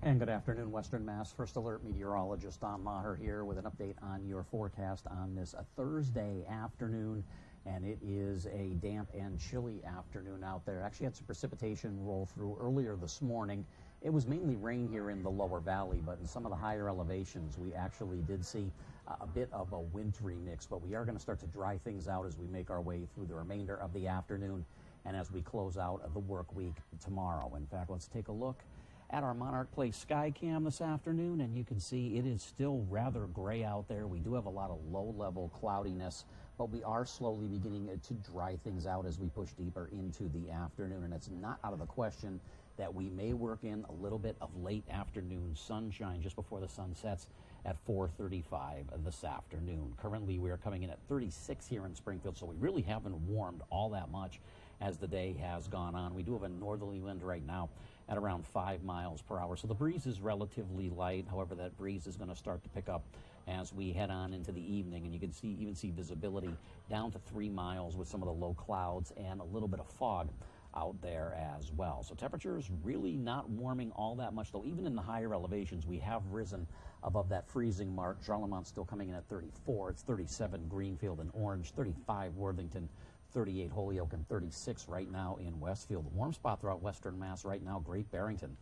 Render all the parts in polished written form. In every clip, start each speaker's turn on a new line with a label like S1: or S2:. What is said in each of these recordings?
S1: And good afternoon, Western Mass. First Alert Meteorologist Don Maher here with an update on your forecast on this Thursday afternoon. And it is a damp and chilly afternoon out there. Actually had some precipitation roll through earlier this morning. It was mainly rain here in the lower valley, but in some of the higher elevations, we actually did see a bit of a wintry mix. But we are going to start to dry things out as we make our way through the remainder of the afternoon and as we close out the work week tomorrow. In fact, let's take a look at our Monarch Place sky cam this afternoon, and you can see it is still rather gray out there. We do have a lot of low-level cloudiness, but we are slowly beginning to dry things out as we push deeper into the afternoon, and it's not out of the question that we may work in a little bit of late afternoon sunshine just before the sun sets at 4:35 this afternoon. Currently, we are coming in at 36 here in Springfield, so we really haven't warmed all that much as the day has gone on. We do have a northerly wind right now at around 5 miles per hour, so the breeze is relatively light. However, that breeze is going to start to pick up as we head on into the evening, and you can even see visibility down to 3 miles with some of the low clouds and a little bit of fog out there as well. So temperatures really not warming all that much, though. Even in the higher elevations, we have risen above that freezing mark. Charlemont's still coming in at 34. It's 37 Greenfield and Orange, 35 Worthington, 38 Holyoke, and 36 right now in Westfield. The warm spot throughout Western Mass right now, Great Barrington,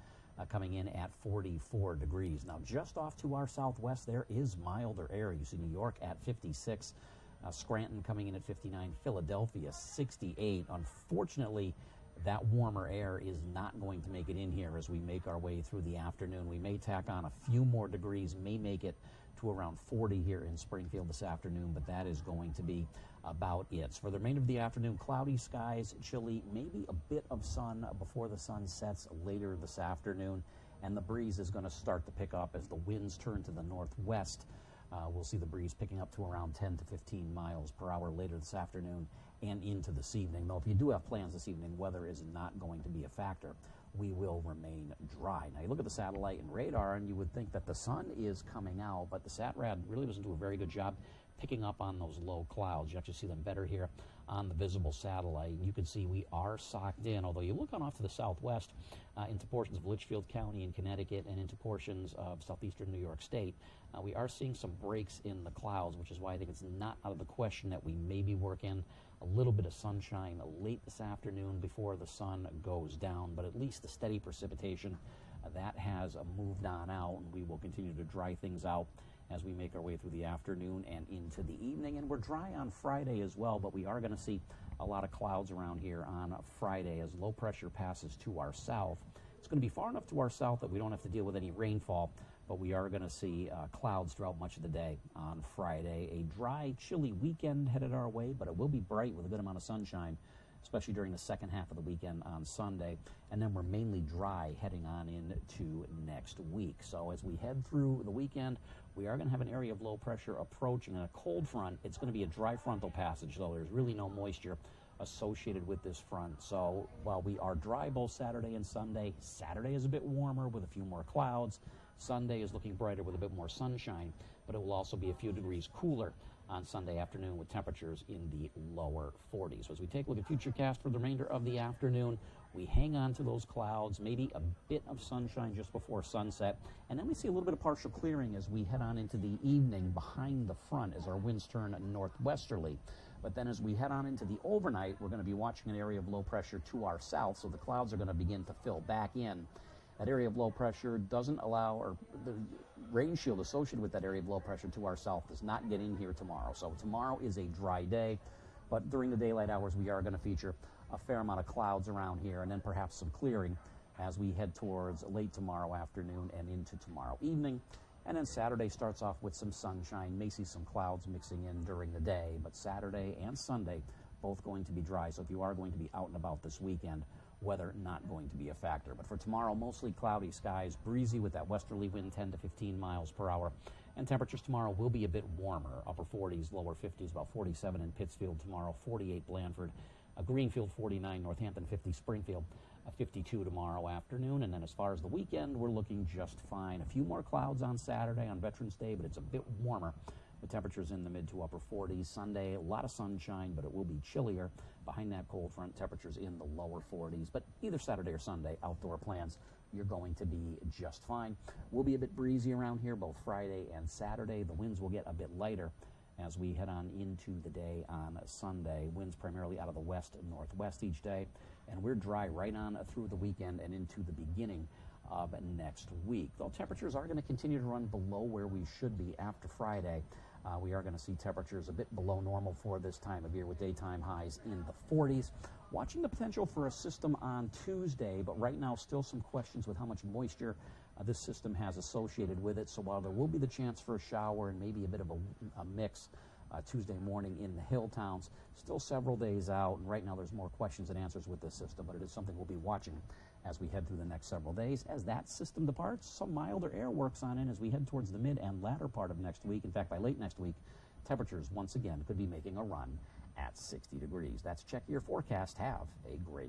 S1: coming in at 44 degrees. Now, just off to our southwest, there is milder air. You see New York at 56, Scranton coming in at 59, Philadelphia 68. Unfortunately, that warmer air is not going to make it in here as we make our way through the afternoon. We may tack on a few more degrees, may make it to around 40 here in Springfield this afternoon, but that is going to be about it. For the remainder of the afternoon, cloudy skies, chilly, maybe a bit of sun before the sun sets later this afternoon, and the breeze is going to start to pick up as the winds turn to the northwest. We'll see the breeze picking up to around 10 to 15 miles per hour later this afternoon and into this evening. Though if you do have plans this evening, weather is not going to be a factor. We will remain dry. Now, you look at the satellite and radar, and you would think that the sun is coming out, but the SatRad really doesn't do a very good job picking up on those low clouds. You actually see them better here on the visible satellite. And you can see we are socked in, although you look on off to the southwest into portions of Litchfield County in Connecticut and into portions of southeastern New York State. We are seeing some breaks in the clouds, which is why I think it's not out of the question that we maybe work in a little bit of sunshine late this afternoon before the sun goes down, but at least the steady precipitation that has moved on out, and we will continue to dry things out as we make our way through the afternoon and into the evening. And we're dry on Friday as well, but we are going to see a lot of clouds around here on Friday as low pressure passes to our south. It's going to be far enough to our south that we don't have to deal with any rainfall, but we are going to see clouds throughout much of the day on Friday. A dry, chilly weekend headed our way, but it will be bright with a good amount of sunshine, especially during the second half of the weekend on Sunday. And then we're mainly dry heading on into next week. So as we head through the weekend, we are going to have an area of low pressure approaching, and a cold front. It's going to be a dry frontal passage, though there's really no moisture associated with this front. So while we are dry both Saturday and Sunday, Saturday is a bit warmer with a few more clouds. Sunday is looking brighter with a bit more sunshine, but it will also be a few degrees cooler on Sunday afternoon with temperatures in the lower 40s. So as we take a look at futurecast for the remainder of the afternoon, we hang on to those clouds, maybe a bit of sunshine just before sunset, and then we see a little bit of partial clearing as we head on into the evening behind the front as our winds turn northwesterly. But then as we head on into the overnight, we're going to be watching an area of low pressure to our south, so the clouds are going to begin to fill back in. That area of low pressure doesn't allow, or the rain shield associated with that area of low pressure to our south does not get in here tomorrow. So tomorrow is a dry day, but during the daylight hours we are going to feature a fair amount of clouds around here, and then perhaps some clearing as we head towards late tomorrow afternoon and into tomorrow evening. And then Saturday starts off with some sunshine, may see some clouds mixing in during the day, but Saturday and Sunday both going to be dry. So if you are going to be out and about this weekend, weather not going to be a factor. But for tomorrow, mostly cloudy skies, breezy with that westerly wind 10 to 15 miles per hour. And temperatures tomorrow will be a bit warmer, upper 40s, lower 50s, about 47 in Pittsfield tomorrow, 48 Blandford, Greenfield 49, Northampton 50, Springfield 52 tomorrow afternoon. And then as far as the weekend, we're looking just fine. A few more clouds on Saturday on Veterans Day, but it's a bit warmer with temperatures in the mid to upper 40s. Sunday, a lot of sunshine, but it will be chillier. Behind that cold front, temperatures in the lower 40s. But either Saturday or Sunday, outdoor plans you're going to be just fine. We'll be a bit breezy around here both Friday and Saturday. The winds will get a bit lighter as we head on into the day on Sunday. Winds primarily out of the west and northwest each day, and we're dry right on through the weekend and into the beginning of next week. Though temperatures are going to continue to run below where we should be after Friday. We are going to see temperatures a bit below normal for this time of year with daytime highs in the 40s. Watching the potential for a system on Tuesday, but right now still some questions with how much moisture this system has associated with it. So while there will be the chance for a shower and maybe a bit of a mix Tuesday morning in the hill towns, still several days out, and right now there's more questions and answers with this system, but it is something we'll be watching as we head through the next several days. As that system departs, some milder air works on in as we head towards the mid and latter part of next week. In fact, by late next week, temperatures once again could be making a run at 60 degrees. That's Check Your Forecast. Have a great